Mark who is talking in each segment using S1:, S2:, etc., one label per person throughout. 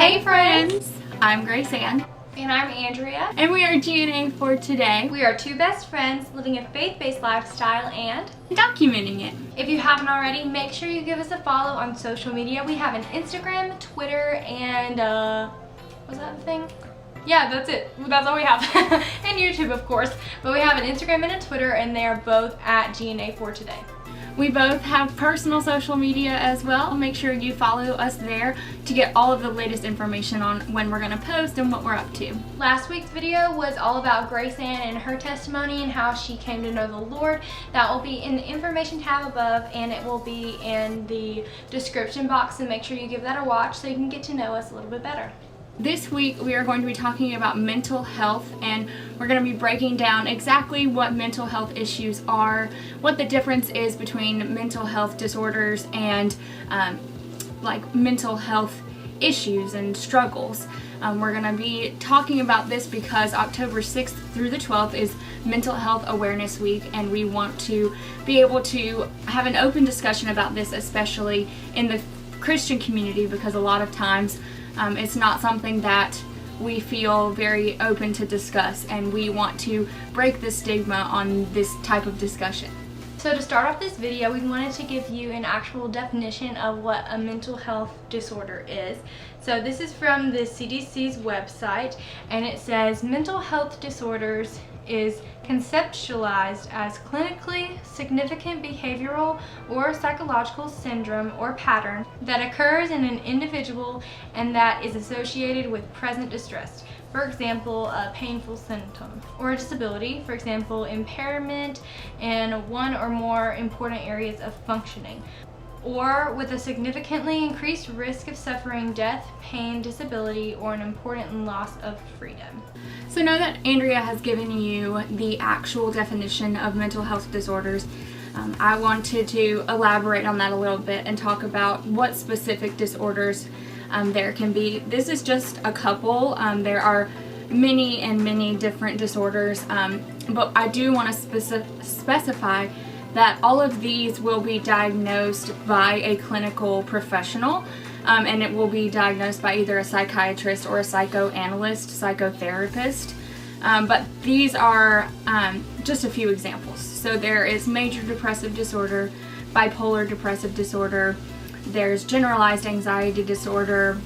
S1: Hey friends! I'm Grace Ann.
S2: And I'm Andrea.
S1: And we are GNA for today.
S2: We are two best friends living a faith-based lifestyle and
S1: documenting it.
S2: If you haven't already, make sure you give us a follow on social media. We have an Instagram, Twitter, and was that the thing? Yeah, that's it. That's all we have. And YouTube, of course. But we have an Instagram and a Twitter, and they are both at GNA for Today.
S1: We both have personal social media as well. Make sure you follow us there to get all of the latest information on when we're going to post and what we're up to.
S2: Last week's video was all about Grace Ann and her testimony and how she came to know the Lord. That will be in the information tab above, and it will be in the description box, so make sure you give that a watch so you can get to know us a little bit better.
S1: This week we are going to be talking about mental health, and we're going to be breaking down exactly what mental health issues are, what the difference is between mental health disorders and like mental health issues and struggles. We're going to be talking about this because October 6th through the 12th is Mental Health Awareness Week, and we want to be able to have an open discussion about this, especially in the Christian community, because a lot of times it's not something that we feel very open to discuss, and we want to break the stigma on this type of discussion.
S2: So to start off this video, we wanted to give you an actual definition of what a mental health disorder is. So this is from the CDC's website, and it says mental health disorders is conceptualized as clinically significant behavioral or psychological syndrome or pattern that occurs in an individual and that is associated with present distress. For example, a painful symptom, or a disability, for example, impairment in one or more important areas of functioning, or with a significantly increased risk of suffering death, pain, disability, or an important loss of freedom.
S1: So know that Andrea has given you the actual definition of mental health disorders. I wanted to elaborate on that a little bit and talk about what specific disorders there can be. This is just a couple. There are many different disorders, but I do want to specify that all of these will be diagnosed by a clinical professional, and it will be diagnosed by either a psychiatrist or a psychoanalyst, psychotherapist. But these are just a few examples. So there is major depressive disorder, bipolar depressive disorder, there's generalized anxiety disorder,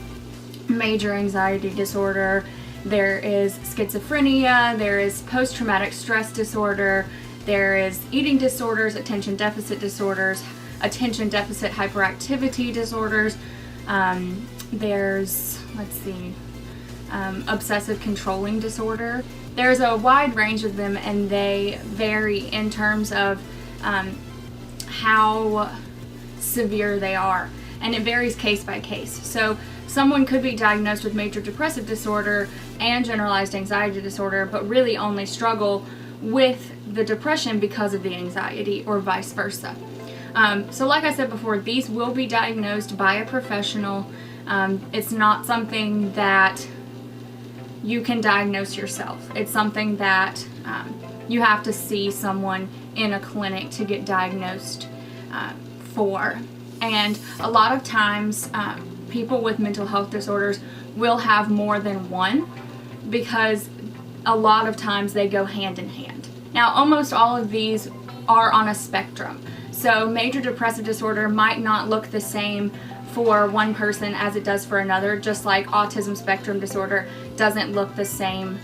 S1: major anxiety disorder, there is schizophrenia, there is post-traumatic stress disorder, there is eating disorders, attention deficit disorders, attention deficit hyperactivity disorders, there's, obsessive controlling disorder. There's a wide range of them, and they vary in terms of how severe they are, and it varies case by case. So someone could be diagnosed with major depressive disorder and generalized anxiety disorder, but really only struggle with the depression because of the anxiety, or vice versa. So like I said before, these will be diagnosed by a professional. It's not something that you can diagnose yourself. It's something that you have to see someone in a clinic to get diagnosed for. And a lot of times people with mental health disorders will have more than one, because a lot of times they go hand in hand. Now, almost all of these are on a spectrum. So major depressive disorder might not look the same for one person as it does for another, just like autism spectrum disorder doesn't look the same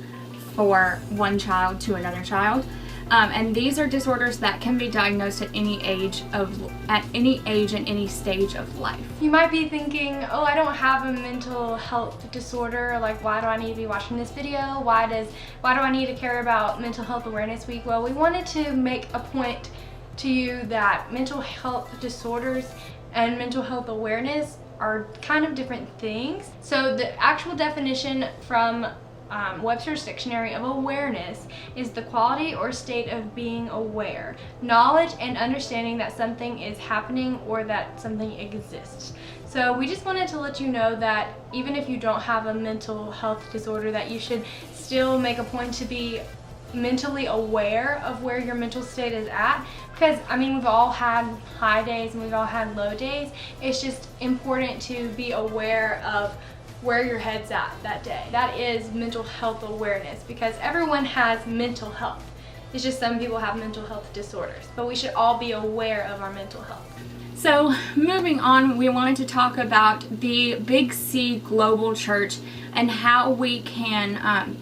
S1: for one child to another child. And these are disorders that can be diagnosed at any age and any stage of life.
S2: You might be thinking, oh, I don't have a mental health disorder. Like, why do I need to be watching this video? Why do I need to care about Mental Health Awareness Week? Well, we wanted to make a point to you that mental health disorders and mental health awareness are kind of different things. So the actual definition from Webster's Dictionary of awareness is the quality or state of being aware, knowledge and understanding that something is happening or that something exists. So we just wanted to let you know that even if you don't have a mental health disorder, that you should still make a point to be mentally aware of where your mental state is at, because I mean, we've all had high days and we've all had low days. It's just important to be aware of where your head's at that day. That is mental health awareness, because everyone has mental health. It's just some people have mental health disorders, but we should all be aware of our mental health.
S1: So moving on, we wanted to talk about the Big C Global Church and how we can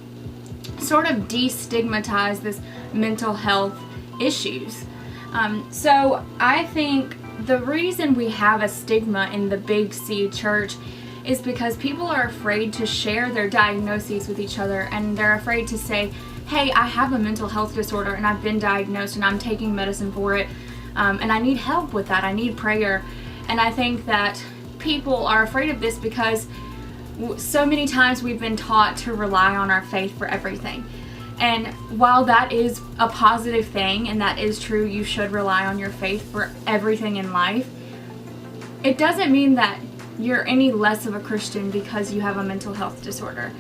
S1: sort of destigmatize this mental health issues. So I think the reason we have a stigma in the Big C Church is because people are afraid to share their diagnoses with each other, and they're afraid to say, hey, I have a mental health disorder and I've been diagnosed and I'm taking medicine for it, and I need help with that, I need prayer. And I think that people are afraid of this because so many times we've been taught to rely on our faith for everything. And while that is a positive thing, and that is true, you should rely on your faith for everything in life, it doesn't mean that you're any less of a Christian because you have a mental health disorder.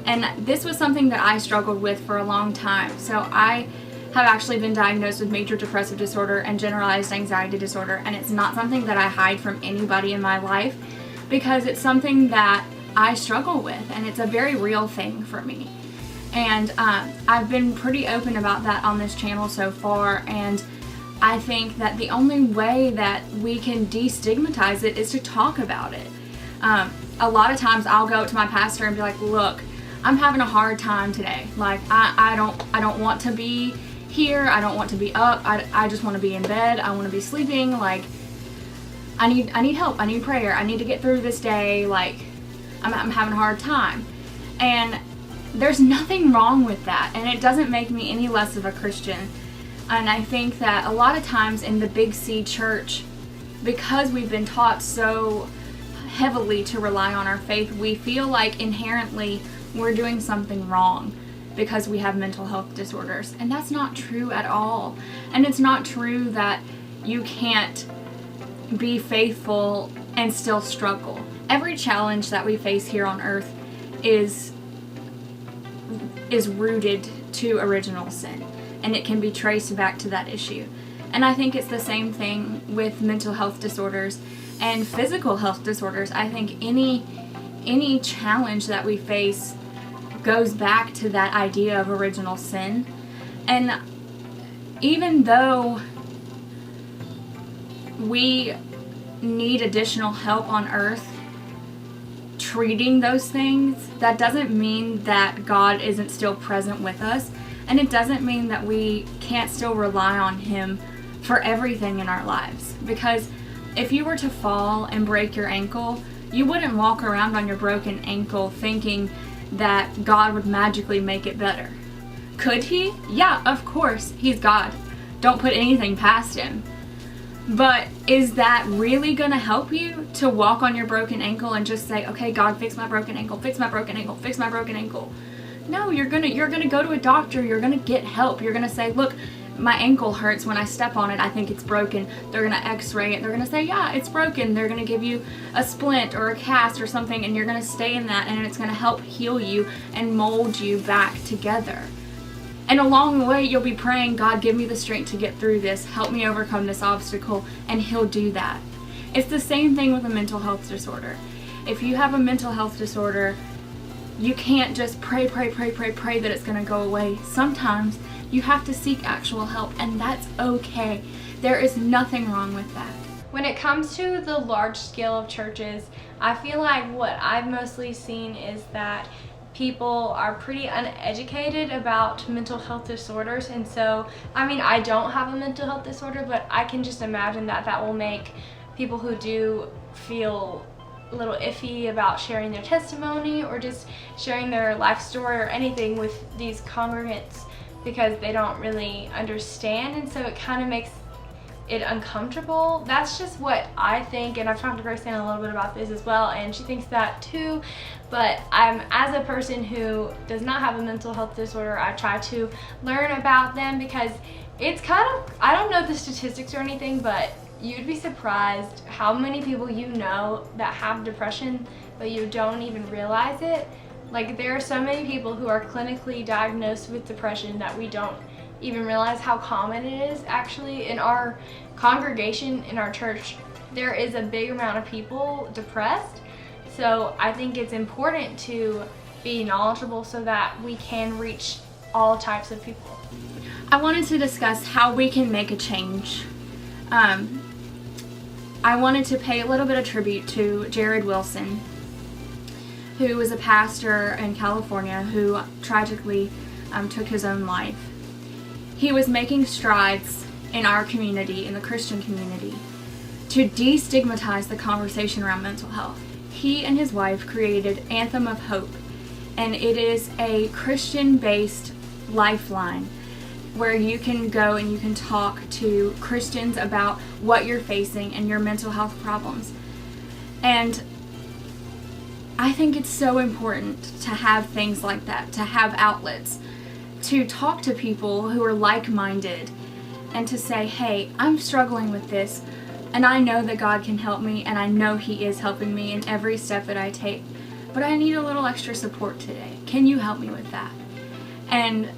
S1: And this was something that I struggled with for a long time. So I have actually been diagnosed with major depressive disorder and generalized anxiety disorder, and it's not something that I hide from anybody in my life because it's something that I struggle with, and it's a very real thing for me. And I've been pretty open about that on this channel so far, and I think that the only way that we can destigmatize it is to talk about it. A lot of times I'll go to my pastor and be like, look, I'm having a hard time today. Like, I don't want to be here. I don't want to be up. I just want to be in bed. I want to be sleeping. Like, I need help. I need prayer. I need to get through this day. Like, I'm having a hard time. And there's nothing wrong with that, and it doesn't make me any less of a Christian. And I think that a lot of times in the Big C Church, because we've been taught so heavily to rely on our faith, we feel like inherently we're doing something wrong because we have mental health disorders. And that's not true at all. And it's not true that you can't be faithful and still struggle. Every challenge that we face here on earth is rooted to original sin, and it can be traced back to that issue. And I think it's the same thing with mental health disorders and physical health disorders. I think any challenge that we face goes back to that idea of original sin. And even though we need additional help on earth treating those things, that doesn't mean that God isn't still present with us, and it doesn't mean that we can't still rely on Him for everything in our lives. Because if you were to fall and break your ankle, you wouldn't walk around on your broken ankle thinking that God would magically make it better. Could He? Yeah, of course. He's God. Don't put anything past Him. But is that really going to help you to walk on your broken ankle and just say, okay, God, fix my broken ankle, fix my broken ankle, fix my broken ankle? No, you're gonna go to a doctor, you're gonna get help, you're gonna say, look, my ankle hurts when I step on it, I think it's broken. They're gonna x-ray it, they're gonna say, yeah, it's broken. They're gonna give you a splint or a cast or something, and you're gonna stay in that, and it's gonna help heal you and mold you back together. And along the way, you'll be praying, God, give me the strength to get through this. Help me overcome this obstacle. And He'll do that. It's the same thing with a mental health disorder. If you have a mental health disorder, you can't just pray that it's going to go away. Sometimes you have to seek actual help, and that's okay. There is nothing wrong with that.
S2: When it comes to the large scale of churches, I feel like what I've mostly seen is that people are pretty uneducated about mental health disorders. And so, I mean, I don't have a mental health disorder, but I can just imagine that that will make people who do feel a little iffy about sharing their testimony or just sharing their life story or anything with these congregants because they don't really understand. And so it kind of makes it uncomfortable. That's just what I think, and I've talked to Grace Ann a little bit about this as well, and she thinks that too. But as a person who does not have a mental health disorder, I try to learn about them because it's kind of, I don't know the statistics or anything, but you'd be surprised how many people you know that have depression, but you don't even realize it. Like, there are so many people who are clinically diagnosed with depression that we don't even realize how common it is. Actually, in our congregation, in our church, there is a big amount of people depressed. So I think it's important to be knowledgeable so that we can reach all types of people.
S1: I wanted to discuss how we can make a change. I wanted to pay a little bit of tribute to Jared Wilson, who was a pastor in California who tragically took his own life. He was making strides in our community, in the Christian community, to destigmatize the conversation around mental health. He and his wife created Anthem of Hope, and it is a Christian-based lifeline where you can go and you can talk to Christians about what you're facing and your mental health problems. And I think it's so important to have things like that, to have outlets, to talk to people who are like-minded and to say, hey, I'm struggling with this and I know that God can help me and I know He is helping me in every step that I take, but I need a little extra support today. Can you help me with that? And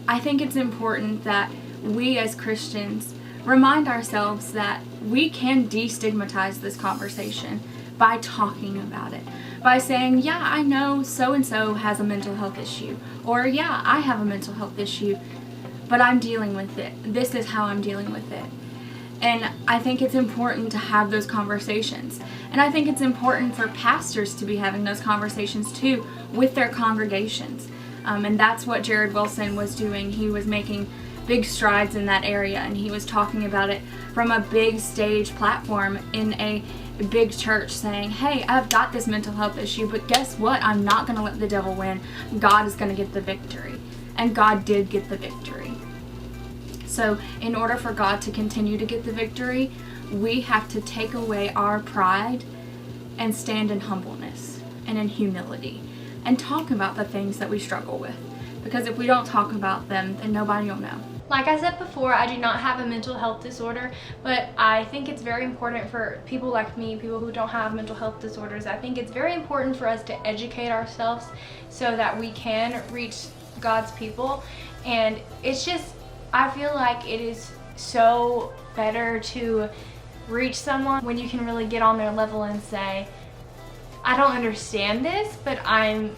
S1: I think it's important that we as Christians remind ourselves that we can destigmatize this conversation by talking about it. By saying, yeah, I know so-and-so has a mental health issue. Or, yeah, I have a mental health issue, but I'm dealing with it. This is how I'm dealing with it. And I think it's important to have those conversations. And I think it's important for pastors to be having those conversations too with their congregations. And that's what Jared Wilson was doing. He was making big strides in that area, and he was talking about it from a big stage platform in a big church, saying, hey, I've got this mental health issue, but guess what? I'm not going to let the devil win. God is going to get the victory. And God did get the victory. So in order for God to continue to get the victory, we have to take away our pride and stand in humbleness and in humility and talk about the things that we struggle with. Because if we don't talk about them, then nobody will know.
S2: Like I said before, I do not have a mental health disorder, but I think it's very important for people like me, people who don't have mental health disorders. I think it's very important for us to educate ourselves so that we can reach God's people. And it's just, I feel like it is so better to reach someone when you can really get on their level and say, I don't understand this, but I'm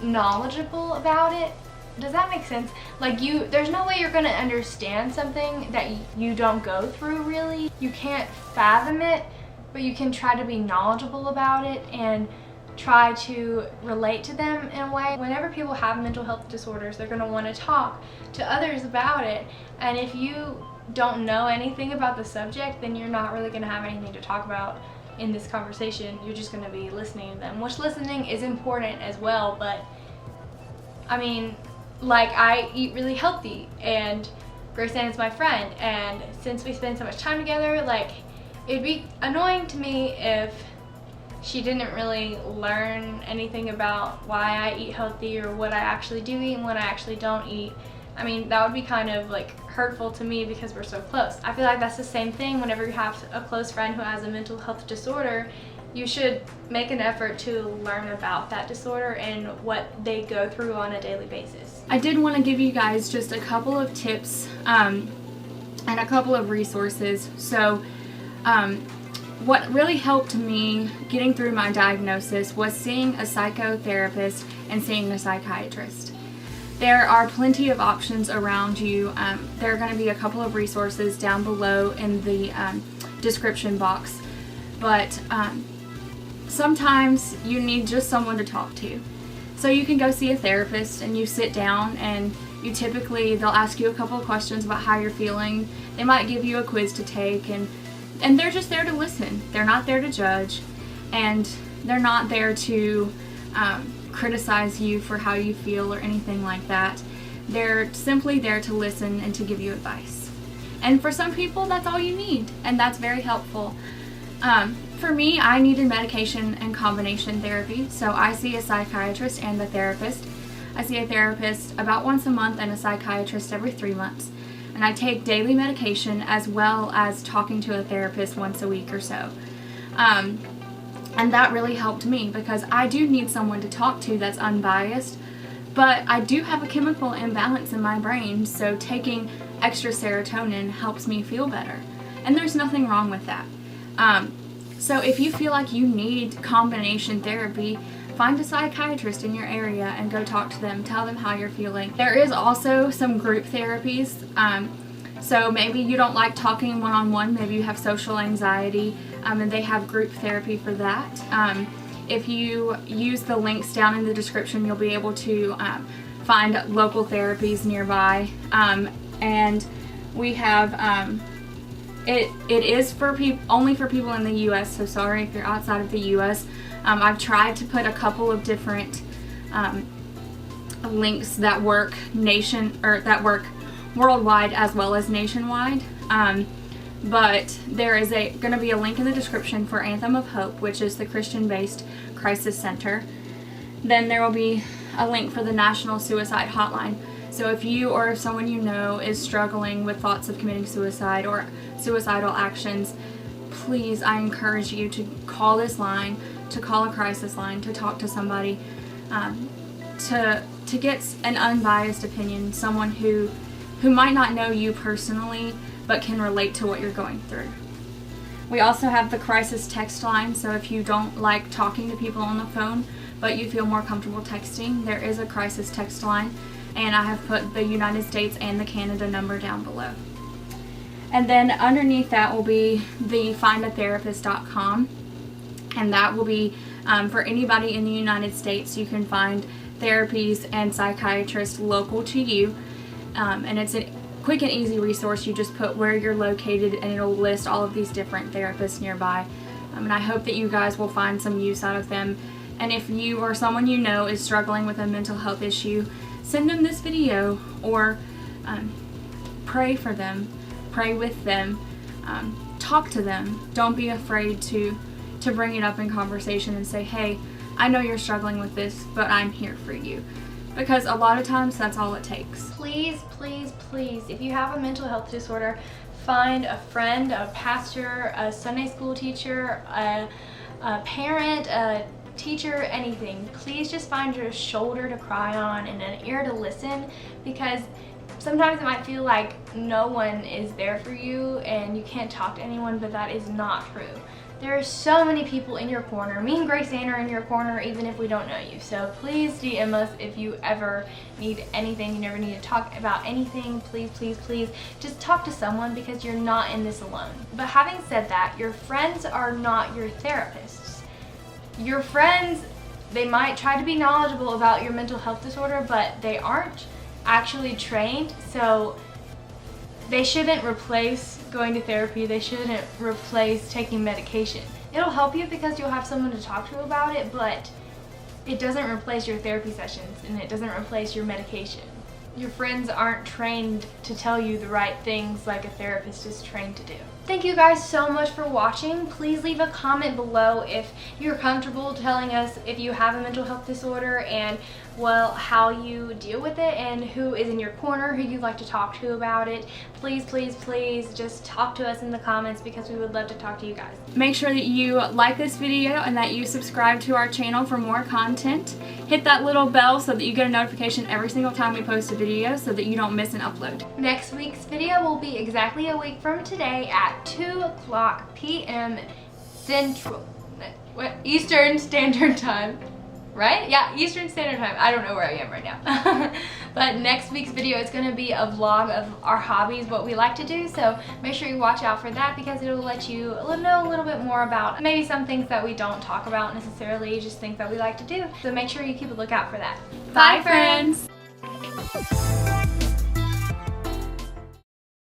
S2: knowledgeable about it. Does that make sense? Like, there's no way you're gonna understand something that you don't go through, really. You can't fathom it, but you can try to be knowledgeable about it and try to relate to them in a way. Whenever people have mental health disorders, they're gonna wanna talk to others about it. And if you don't know anything about the subject, then you're not really gonna have anything to talk about in this conversation. You're just gonna be listening to them, which listening is important as well, but I mean, like, I eat really healthy, and Grace Ann is my friend, and since we spend so much time together, like, it'd be annoying to me if she didn't really learn anything about why I eat healthy or what I actually do eat and what I actually don't eat. I mean, that would be kind of like hurtful to me because we're so close. I feel like that's the same thing whenever you have a close friend who has a mental health disorder. You should make an effort to learn about that disorder and what they go through on a daily basis.
S1: I did want to give you guys just a couple of tips and a couple of resources. So what really helped me getting through my diagnosis was seeing a psychotherapist and seeing a psychiatrist. There are plenty of options around you. There are going to be a couple of resources down below in the description box. But sometimes you need just someone to talk to. So you can go see a therapist and you sit down and they'll ask you a couple of questions about how you're feeling. They might give you a quiz to take, and they're just there to listen. They're not there to judge, and they're not there to criticize you for how you feel or anything like that. They're simply there to listen and to give you advice. And for some people, that's all you need, and that's very helpful. For me, I needed medication and combination therapy, so I see a psychiatrist and a therapist. I see a therapist about once a month and a psychiatrist every 3 months. And I take daily medication as well as talking to a therapist once a week or so. And that really helped me because I do need someone to talk to that's unbiased, but I do have a chemical imbalance in my brain, so taking extra serotonin helps me feel better. And there's nothing wrong with that. So if you feel like you need combination therapy, find a psychiatrist in your area and go talk to them. Tell them how you're feeling. There is also some group therapies. So maybe you don't like talking one-on-one, maybe you have social anxiety, and they have group therapy for that. If you use the links down in the description, you'll be able to find local therapies nearby. And we have, it is for only for people in the U.S., so sorry if you're outside of the U.S. I've tried to put a couple of different links that work worldwide as well as nationwide. But there is going to be a link in the description for Anthem of Hope, which is the Christian-based crisis center. Then there will be a link for the National Suicide Hotline. So if you or if someone you know is struggling with thoughts of committing suicide or suicidal actions, please, I encourage you to call this line, to call a crisis line, to talk to somebody, to get an unbiased opinion, someone who might not know you personally but can relate to what you're going through. We also have the crisis text line, so if you don't like talking to people on the phone but you feel more comfortable texting, there is a crisis text line, and I have put the United States and the Canada number down below. And then underneath that will be the findatherapist.com, and that will be for anybody in the United States. You can find therapies and psychiatrists local to you, and it's a quick and easy resource. You just put where you're located and it'll list all of these different therapists nearby. And I hope that you guys will find some use out of them. And if you or someone you know is struggling with a mental health issue, send them this video or pray for them, pray with them, talk to them. Don't be afraid to bring it up in conversation and say, hey, I know you're struggling with this, but I'm here for you. Because a lot of times that's all it takes.
S2: Please, please, please, if you have a mental health disorder, find a friend, a pastor, a Sunday school teacher, a parent, a teacher, anything. Please just find your shoulder to cry on and an ear to listen, because sometimes it might feel like no one is there for you and you can't talk to anyone, but that is not true. There are so many people in your corner. Me and Grace Ann are in your corner even if we don't know you. So please DM us if you ever need anything. You never need to talk about anything. Please, please, please just talk to someone, because you're not in this alone. But having said that, your friends are not your therapists. Your friends, they might try to be knowledgeable about your mental health disorder, but they aren't actually trained. So they shouldn't replace going to therapy. They shouldn't replace taking medication. It'll help you because you'll have someone to talk to about it, but it doesn't replace your therapy sessions and it doesn't replace your medication. Your friends aren't trained to tell you the right things like a therapist is trained to do. Thank you guys so much for watching. Please leave a comment below if you're comfortable telling us if you have a mental health disorder and, well, how you deal with it and who is in your corner, who you'd like to talk to about it. Please, please, please just talk to us in the comments, because we would love to talk to you guys.
S1: Make sure that you like this video and that you subscribe to our channel for more content. Hit that little bell so that you get a notification every single time we post a video so that you don't miss an upload.
S2: Next week's video will be exactly a week from today at 2:00 p.m. Eastern Standard Time. Right? Yeah, Eastern Standard Time. I don't know where I am right now. But next week's video is going to be a vlog of our hobbies, what we like to do. So make sure you watch out for that, because it will let you know a little bit more about maybe some things that we don't talk about necessarily, just things that we like to do. So make sure you keep a lookout for that.
S1: Bye, friends!